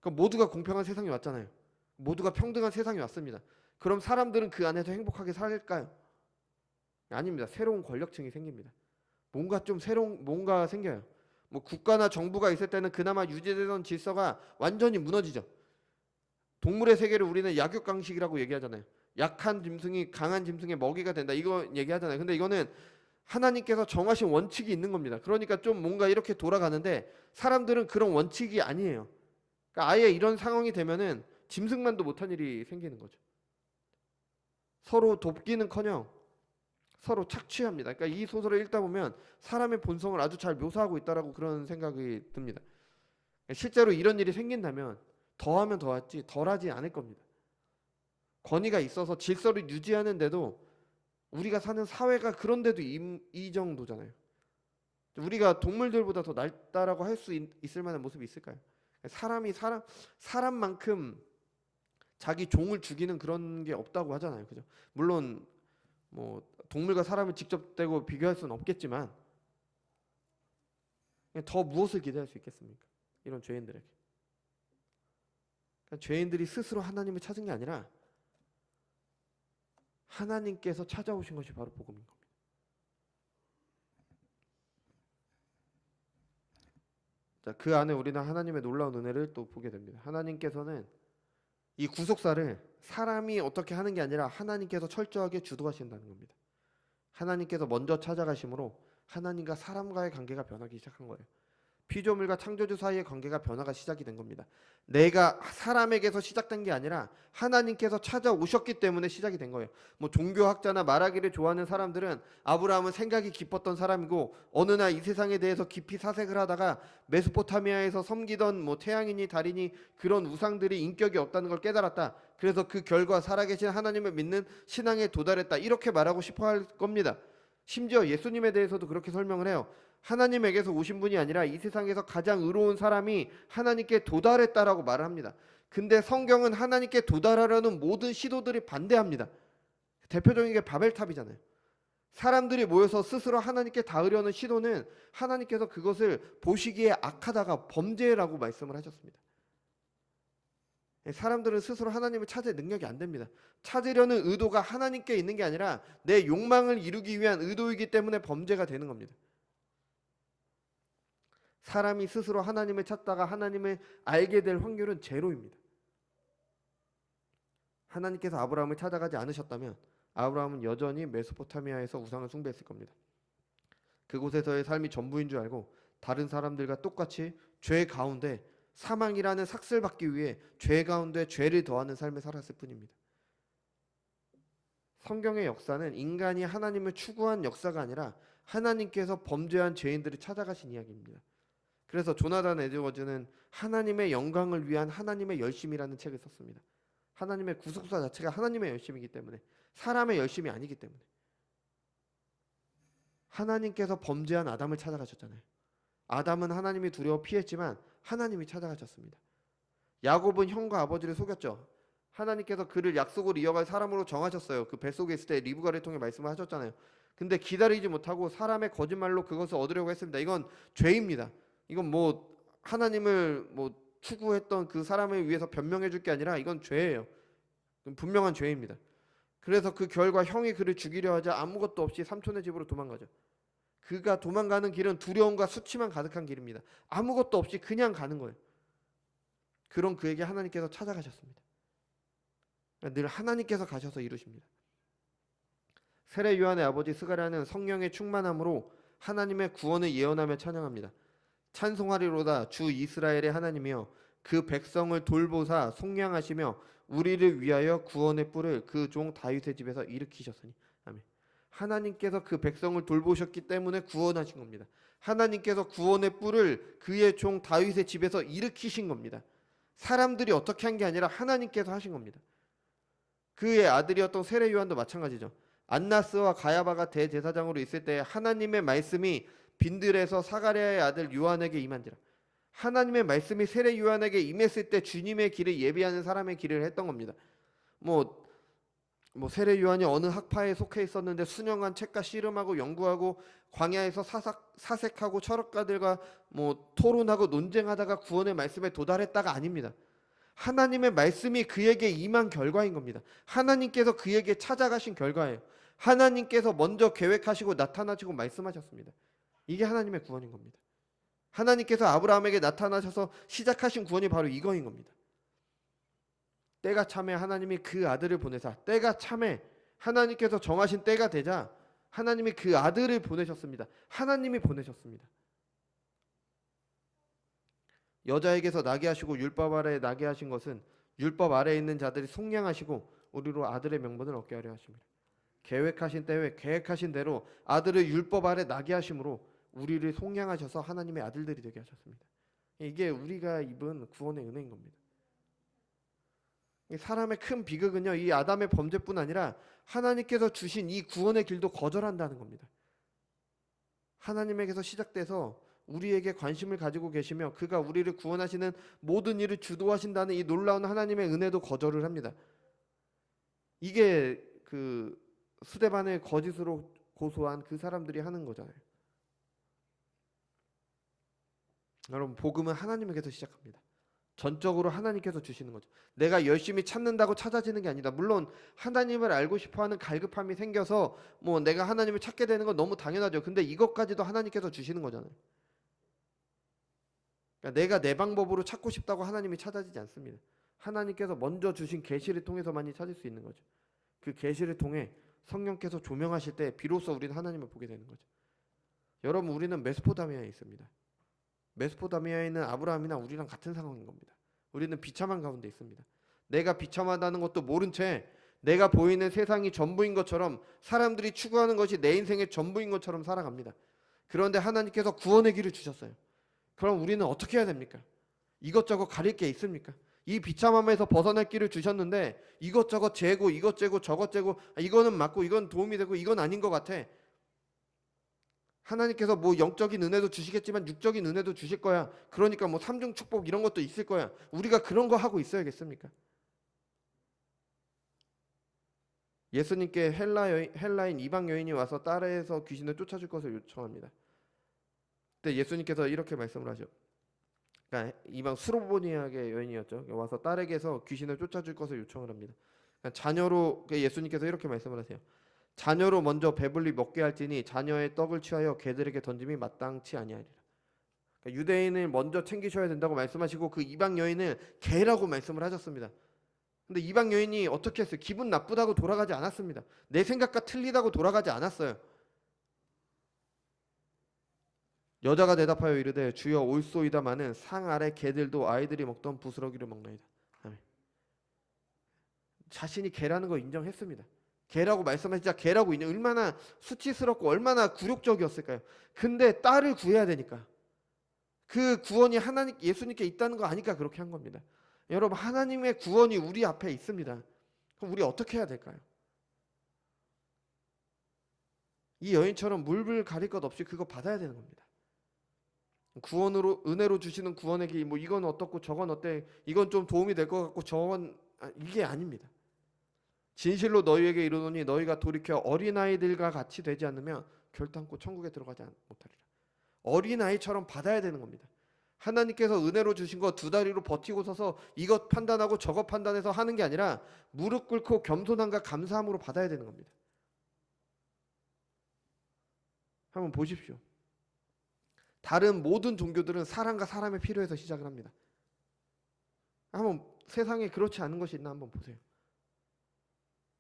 그러니까 모두가 공평한 세상이 왔잖아요. 모두가 평등한 세상이 왔습니다. 그럼 사람들은 그 안에서 행복하게 살까요? 아닙니다. 새로운 권력층이 생깁니다. 뭔가 생겨요. 뭐 국가나 정부가 있을 때는 그나마 유지되던 질서가 완전히 무너지죠. 동물의 세계를 우리는 약육강식이라고 얘기하잖아요. 약한 짐승이 강한 짐승의 먹이가 된다. 이거 얘기하잖아요. 근데 이거는 하나님께서 정하신 원칙이 있는 겁니다. 그러니까 좀 뭔가 이렇게 돌아가는데 사람들은 그런 원칙이 아니에요. 그러니까 아예 이런 상황이 되면은 짐승만도 못한 일이 생기는 거죠. 서로 돕기는커녕 서로 착취합니다. 그러니까 이 소설을 읽다 보면 사람의 본성을 아주 잘 묘사하고 있다라고 그런 생각이 듭니다. 실제로 이런 일이 생긴다면 더하면 더하지 덜하지 않을 겁니다. 권위가 있어서 질서를 유지하는데도 우리가 사는 사회가 그런데도 이 정도잖아요. 우리가 동물들보다 더 낫다라고 할 수 있을 만한 모습이 있을까요? 사람만큼 자기 종을 죽이는 그런 게 없다고 하잖아요. 그죠? 물론 뭐 동물과 사람을 직접 대고 비교할 수는 없겠지만 더 무엇을 기대할 수 있겠습니까? 이런 죄인들에게. 그러니까 죄인들이 스스로 하나님을 찾은 게 아니라 하나님께서 찾아오신 것이 바로 복음인 겁니다. 자, 그 안에 우리는 하나님의 놀라운 은혜를 또 보게 됩니다. 하나님께서는 이 구속사를 사람이 어떻게 하는 게 아니라 하나님께서 철저하게 주도하신다는 겁니다. 하나님께서 먼저 찾아가심으로 하나님과 사람과의 관계가 변하기 시작한 거예요. 피조물과 창조주 사이의 관계가 변화가 시작이 된 겁니다. 내가 사람에게서 시작된 게 아니라 하나님께서 찾아오셨기 때문에 시작이 된 거예요. 뭐 종교학자나 말하기를 좋아하는 사람들은 아브라함은 생각이 깊었던 사람이고 어느 날 이 세상에 대해서 깊이 사색을 하다가 메소포타미아에서 섬기던 뭐 태양이니 달이니 그런 우상들이 인격이 없다는 걸 깨달았다. 그래서 그 결과 살아계신 하나님을 믿는 신앙에 도달했다. 이렇게 말하고 싶어 할 겁니다. 심지어 예수님에 대해서도 그렇게 설명을 해요. 하나님에게서 오신 분이 아니라 이 세상에서 가장 의로운 사람이 하나님께 도달했다라고 말을 합니다. 근데 성경은 하나님께 도달하려는 모든 시도들이 반대합니다. 대표적인 게 바벨탑이잖아요. 사람들이 모여서 스스로 하나님께 닿으려는 시도는 하나님께서 그것을 보시기에 악하다가 범죄라고 말씀을 하셨습니다. 사람들은 스스로 하나님을 찾을 능력이 안 됩니다. 찾으려는 의도가 하나님께 있는 게 아니라 내 욕망을 이루기 위한 의도이기 때문에 범죄가 되는 겁니다. 사람이 스스로 하나님을 찾다가 하나님을 알게 될 확률은 제로입니다. 하나님께서 아브라함을 찾아가지 않으셨다면 아브라함은 여전히 메소포타미아에서 우상을 숭배했을 겁니다. 그곳에서의 삶이 전부인 줄 알고 다른 사람들과 똑같이 죄 가운데 사망이라는 삭슬 받기 위해 죄 가운데 죄를 더하는 삶을 살았을 뿐입니다. 성경의 역사는 인간이 하나님을 추구한 역사가 아니라 하나님께서 범죄한 죄인들을 찾아가신 이야기입니다. 그래서 조나단 에드워즈는 하나님의 영광을 위한 하나님의 열심이라는 책을 썼습니다. 하나님의 구속사 자체가 하나님의 열심이기 때문에, 사람의 열심이 아니기 때문에. 하나님께서 범죄한 아담을 찾아가셨잖아요. 아담은 하나님이 두려워 피했지만 하나님이 찾아가셨습니다. 야곱은 형과 아버지를 속였죠. 하나님께서 그를 약속을 이어갈 사람으로 정하셨어요. 그 뱃속에 있을 때 리브가를 통해 말씀을 하셨잖아요. 근데 기다리지 못하고 사람의 거짓말로 그것을 얻으려고 했습니다. 이건 죄입니다. 이건 뭐 하나님을 뭐 추구했던 그 사람을 위해서 변명해 줄 게 아니라 이건 죄예요. 분명한 죄입니다. 그래서 그 결과 형이 그를 죽이려 하자 아무것도 없이 삼촌의 집으로 도망가죠. 그가 도망가는 길은 두려움과 수치만 가득한 길입니다. 아무것도 없이 그냥 가는 거예요. 그런 그에게 하나님께서 찾아가셨습니다. 늘 하나님께서 가셔서 이루십니다. 세례 요한의 아버지 스가랴는 성령의 충만함으로 하나님의 구원을 예언하며 찬양합니다. 찬송하리로다 주 이스라엘의 하나님이여 그 백성을 돌보사 속량하시며 우리를 위하여 구원의 뿔을 그 종 다윗의 집에서 일으키셨으니. 아멘. 하나님께서 그 백성을 돌보셨기 때문에 구원하신 겁니다. 하나님께서 구원의 뿔을 그의 종 다윗의 집에서 일으키신 겁니다. 사람들이 어떻게 한 게 아니라 하나님께서 하신 겁니다. 그의 아들이었던 세례 요한도 마찬가지죠. 안나스와 가야바가 대제사장으로 있을 때 하나님의 말씀이 빈들에서 사가랴의 아들 요한에게 임한지라. 하나님의 말씀이 세례 요한에게 임했을 때 주님의 길을 예비하는 사람의 길을 했던 겁니다. 뭐 세례 요한이 어느 학파에 속해 있었는데 수년간 책과 씨름하고 연구하고 광야에서 사색하고 철학가들과 뭐 토론하고 논쟁하다가 구원의 말씀에 도달했다가 아닙니다. 하나님의 말씀이 그에게 임한 결과인 겁니다. 하나님께서 그에게 찾아가신 결과예요. 하나님께서 먼저 계획하시고 나타나시고 말씀하셨습니다. 이게 하나님의 구원인 겁니다. 하나님께서 아브라함에게 나타나셔서 시작하신 구원이 바로 이거인 겁니다. 때가 참에 하나님이 그 아들을 보내사, 때가 참에 하나님께서 정하신 때가 되자 하나님이 그 아들을 보내셨습니다. 하나님이 보내셨습니다. 여자에게서 나게 하시고 율법 아래에 나게 하신 것은 율법 아래에 있는 자들이 속량하시고 우리로 아들의 명분을 얻게 하려 하십니다. 계획하신 때에 계획하신 대로 아들을 율법 아래 나게 하심으로 우리를 속량하셔서 하나님의 아들들이 되게 하셨습니다. 이게 우리가 입은 구원의 은혜인 겁니다. 사람의 큰 비극은요, 이 아담의 범죄뿐 아니라 하나님께서 주신 이 구원의 길도 거절한다는 겁니다. 하나님에게서 시작돼서 우리에게 관심을 가지고 계시며 그가 우리를 구원하시는 모든 일을 주도하신다는 이 놀라운 하나님의 은혜도 거절을 합니다. 이게 그 스데반을 거짓으로 고소한 그 사람들이 하는 거잖아요. 여러분, 복음은 하나님에게서 시작합니다. 전적으로 하나님께서 주시는 거죠. 내가 열심히 찾는다고 찾아지는 게 아니다. 물론 하나님을 알고 싶어하는 갈급함이 생겨서 뭐 내가 하나님을 찾게 되는 건 너무 당연하죠. 근데 이것까지도 하나님께서 주시는 거잖아요. 그러니까 내가 내 방법으로 찾고 싶다고 하나님이 찾아지지 않습니다. 하나님께서 먼저 주신 계시를 통해서만이 찾을 수 있는 거죠. 그 계시를 통해 성령께서 조명하실 때 비로소 우리는 하나님을 보게 되는 거죠. 여러분, 우리는 메소포타미아에 있습니다. 메소포타미아에 있는 아브라함이나 우리랑 같은 상황인 겁니다. 우리는 비참한 가운데 있습니다. 내가 비참하다는 것도 모른 채 내가 보이는 세상이 전부인 것처럼, 사람들이 추구하는 것이 내 인생의 전부인 것처럼 살아갑니다. 그런데 하나님께서 구원의 길을 주셨어요. 그럼 우리는 어떻게 해야 됩니까? 이것저것 가릴 게 있습니까? 이 비참함에서 벗어날 길을 주셨는데 이것저것 재고 이것 재고 저것 재고, 이거는 맞고 이건 도움이 되고 이건 아닌 것 같아. 하나님께서 뭐 영적인 은혜도 주시겠지만 육적인 은혜도 주실 거야. 그러니까 뭐 삼중 축복 이런 것도 있을 거야. 우리가 그런 거 하고 있어야겠습니까? 예수님께 헬라인 이방 여인이 와서 딸에서 귀신을 쫓아줄 것을 요청합니다. 그때 예수님께서 이렇게 말씀을 하죠. 그러니까 이방 수로보니아의 여인이었죠. 와서 딸에게서 귀신을 쫓아줄 것을 요청을 합니다. 그러니까 자녀로, 예수님께서 이렇게 말씀을 하세요. 자녀로 먼저 배불리 먹게 할지니 자녀의 떡을 취하여 개들에게 던짐이 마땅치 아니하리라. 그러니까 유대인을 먼저 챙기셔야 된다고 말씀하시고 그 이방 여인을 개라고 말씀을 하셨습니다. 근데 이방 여인이 어떻게 했어요? 기분 나쁘다고 돌아가지 않았습니다. 내 생각과 틀리다고 돌아가지 않았어요. 여자가 대답하여 이르되 주여 올소이다마는 상 아래 개들도 아이들이 먹던 부스러기를 먹나이다. 아멘. 자신이 개라는 거 인정했습니다. 개라고 말씀하시자 개라고 인정. 얼마나 수치스럽고 얼마나 굴욕적이었을까요? 근데 딸을 구해야 되니까, 그 구원이 하나님 예수님께 있다는 거 아니까 그렇게 한 겁니다. 여러분, 하나님의 구원이 우리 앞에 있습니다. 그럼 우리 어떻게 해야 될까요? 이 여인처럼 물불 가릴 것 없이 그거 받아야 되는 겁니다. 구원으로, 은혜로 주시는 구원의 길, 뭐 이건 어떻고 저건 어때, 이건 좀 도움이 될 것 같고 저건 이게 아닙니다. 진실로 너희에게 이르노니 너희가 돌이켜 어린아이들과 같이 되지 않으면 결단코 천국에 들어가지 못하리라. 어린아이처럼 받아야 되는 겁니다. 하나님께서 은혜로 주신 거 두 다리로 버티고 서서 이것 판단하고 저것 판단해서 하는 게 아니라 무릎 꿇고 겸손함과 감사함으로 받아야 되는 겁니다. 한번 보십시오. 다른 모든 종교들은 사람과 사람의 필요에서 시작을 합니다. 한번 세상에 그렇지 않은 것이 있나 한번 보세요.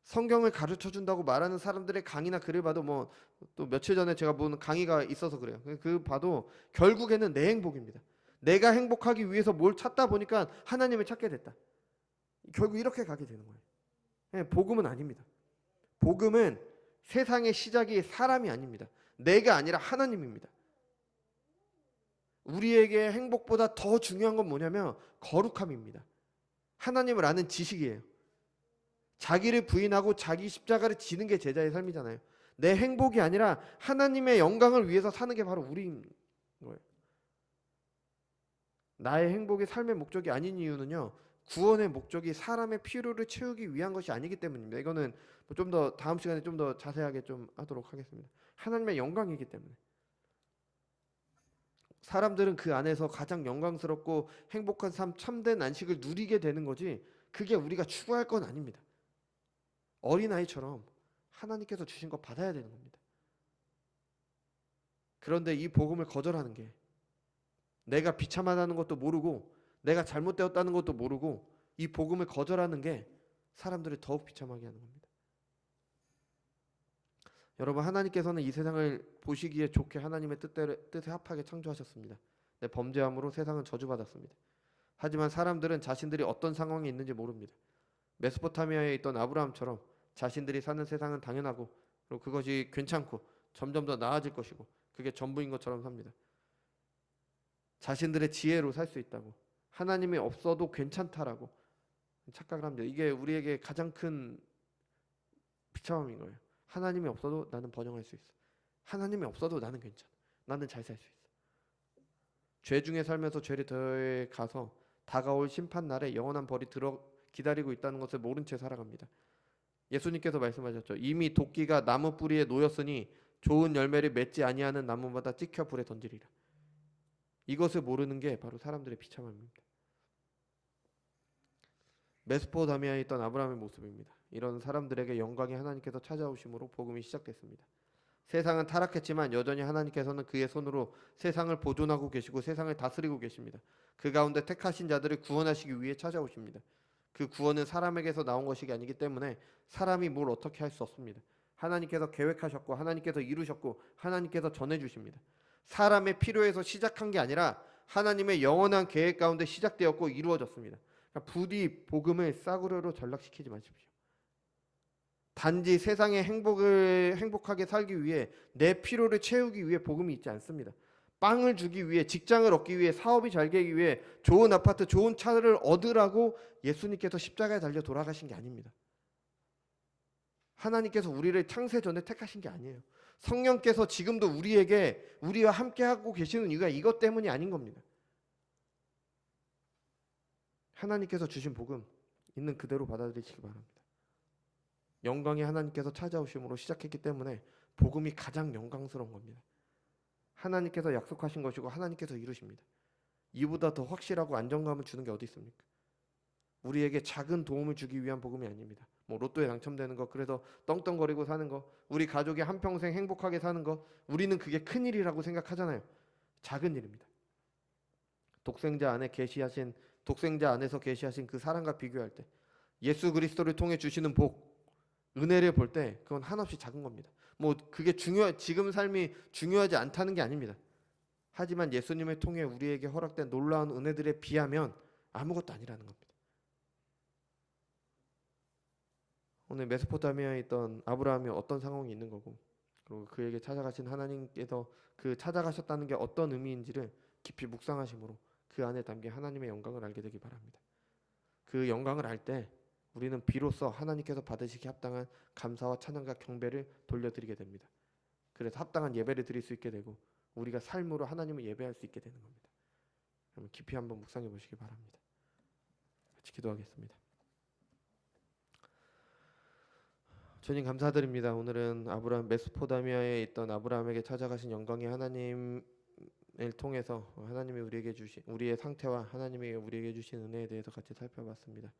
성경을 가르쳐 준다고 말하는 사람들의 강의나 글을 봐도, 뭐 또 며칠 전에 제가 본 강의가 있어서 그래요. 그 봐도 결국에는 내 행복입니다. 내가 행복하기 위해서 뭘 찾다 보니까 하나님을 찾게 됐다. 결국 이렇게 가게 되는 거예요. 복음은 아닙니다. 복음은 세상의 시작이 사람이 아닙니다. 내가 아니라 하나님입니다. 우리에게 행복보다 더 중요한 건 뭐냐면 거룩함입니다. 하나님을 아는 지식이에요. 자기를 부인하고 자기 십자가를 지는 게 제자의 삶이잖아요. 내 행복이 아니라 하나님의 영광을 위해서 사는 게 바로 우리인 거예요. 나의 행복이 삶의 목적이 아닌 이유는요, 구원의 목적이 사람의 필요를 채우기 위한 것이 아니기 때문입니다. 이거는 좀 더 다음 시간에 좀 더 자세하게 좀 하도록 하겠습니다. 하나님의 영광이기 때문에. 사람들은 그 안에서 가장 영광스럽고 행복한 삶, 참된 안식을 누리게 되는 거지, 그게 우리가 추구할 건 아닙니다. 어린아이처럼 하나님께서 주신 거 받아야 되는 겁니다. 그런데 이 복음을 거절하는 게, 내가 비참하다는 것도 모르고 내가 잘못되었다는 것도 모르고 이 복음을 거절하는 게 사람들을 더욱 비참하게 하는 겁니다. 여러분, 하나님께서는 이 세상을 보시기에 좋게 하나님의 뜻에 합하게 창조하셨습니다. 네, 범죄함으로 세상은 저주받았습니다. 하지만 사람들은 자신들이 어떤 상황에 있는지 모릅니다. 메소포타미아에 있던 아브라함처럼 자신들이 사는 세상은 당연하고, 그리고 그것이 괜찮고 점점 더 나아질 것이고 그게 전부인 것처럼 삽니다. 자신들의 지혜로 살 수 있다고, 하나님이 없어도 괜찮다라고 착각을 합니다. 이게 우리에게 가장 큰 비참함인 거예요. 하나님이 없어도 나는 번영할 수 있어. 하나님이 없어도 나는 괜찮아. 나는 잘 살 수 있어. 죄 중에 살면서 죄를 더해 가서 다가올 심판 날에 영원한 벌이 기다리고 있다는 것을 모른 채 살아갑니다. 예수님께서 말씀하셨죠. 이미 도끼가 나무 뿌리에 놓였으니 좋은 열매를 맺지 아니하는 나무마다 찍혀 불에 던지리라. 이것을 모르는 게 바로 사람들의 비참함입니다. 메소포타미아에 있던 아브라함의 모습입니다. 이런 사람들에게 영광의 하나님께서 찾아오심으로 복음이 시작됐습니다. 세상은 타락했지만 여전히 하나님께서는 그의 손으로 세상을 보존하고 계시고 세상을 다스리고 계십니다. 그 가운데 택하신 자들을 구원하시기 위해 찾아오십니다. 그 구원은 사람에게서 나온 것이 아니기 때문에 사람이 뭘 어떻게 할 수 없습니다. 하나님께서 계획하셨고 하나님께서 이루셨고 하나님께서 전해주십니다. 사람의 필요에서 시작한 게 아니라 하나님의 영원한 계획 가운데 시작되었고 이루어졌습니다. 그러니까 부디 복음을 싸구려로 전락시키지 마십시오. 단지 세상의 행복하게 살기 위해 내 필요를 채우기 위해 복음이 있지 않습니다. 빵을 주기 위해, 직장을 얻기 위해, 사업이 잘 되기 위해, 좋은 아파트, 좋은 차를 얻으라고 예수님께서 십자가에 달려 돌아가신 게 아닙니다. 하나님께서 우리를 창세 전에 택하신 게 아니에요. 성령께서 지금도 우리와 함께 하고 계시는 이유가 이것 때문이 아닌 겁니다. 하나님께서 주신 복음 있는 그대로 받아들이시기 바랍니다. 영광이 하나님께서 찾아오심으로 시작했기 때문에 복음이 가장 영광스러운 겁니다. 하나님께서 약속하신 것이고 하나님께서 이루십니다. 이보다 더 확실하고 안정감을 주는 게 어디 있습니까? 우리에게 작은 도움을 주기 위한 복음이 아닙니다. 뭐 로또에 당첨되는 거, 그래서 떵떵거리고 사는 거, 우리 가족이 한평생 행복하게 사는 거, 우리는 그게 큰일이라고 생각하잖아요. 작은 일입니다. 독생자 안에서 계시하신 그 사랑과 비교할 때, 예수 그리스도를 통해 주시는 복, 은혜를 볼 때 그건 한없이 작은 겁니다. 뭐 그게 지금 삶이 중요하지 않다는 게 아닙니다. 하지만 예수님을 통해 우리에게 허락된 놀라운 은혜들에 비하면 아무것도 아니라는 겁니다. 오늘 메소포타미아에 있던 아브라함이 어떤 상황이 있는 거고, 그리고 그에게 찾아가신 하나님께서 그 찾아가셨다는 게 어떤 의미인지를 깊이 묵상하심으로 그 안에 담긴 하나님의 영광을 알게 되기 바랍니다. 그 영광을 알 때 우리는 비로소 하나님께서 받으시기 합당한 감사와 찬양과 경배를 돌려드리게 됩니다. 그래서 합당한 예배를 드릴 수 있게 되고 우리가 삶으로 하나님을 예배할 수 있게 되는 겁니다. 그러면 깊이 한번 묵상해 보시기 바랍니다. 같이 기도하겠습니다. 주님 감사드립니다. 오늘은 메소포타미아에 있던 아브라함에게 찾아가신 영광의 하나님을 통해서 하나님이 우리에게 주신 우리의 상태와 하나님이 우리에게 주신 은혜에 대해서 같이 살펴봤습니다.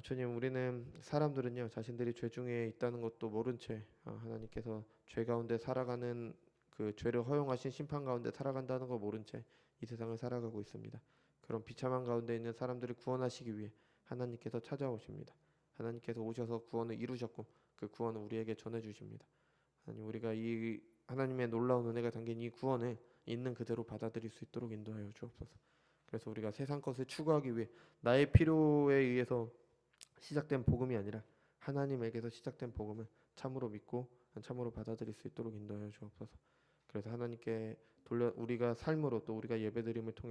주님, 우리는 사람들은요 자신들이 죄 중에 있다는 것도 모른 채 하나님께서 죄 가운데 살아가는 그 죄를 허용하신 심판 가운데 살아간다는 걸 모른 채 이 세상을 살아가고 있습니다. 그런 비참한 가운데 있는 사람들을 구원하시기 위해 하나님께서 찾아오십니다. 하나님께서 오셔서 구원을 이루셨고 그 구원을 우리에게 전해주십니다. 하나님, 우리가 이 하나님의 놀라운 은혜가 담긴 이 구원을 있는 그대로 받아들일 수 있도록 인도하여 주옵소서. 그래서 우리가 세상 것을 추구하기 위해 나의 필요에 의해서 시작된 복음이 아니라 하나님에게서 시작된 복음을 참으로 믿고 참으로 받아들일 수 있도록 인도하여 주옵소서. 그래서 하나님께 우리가 삶으로 또 우리가 예배드림을 통해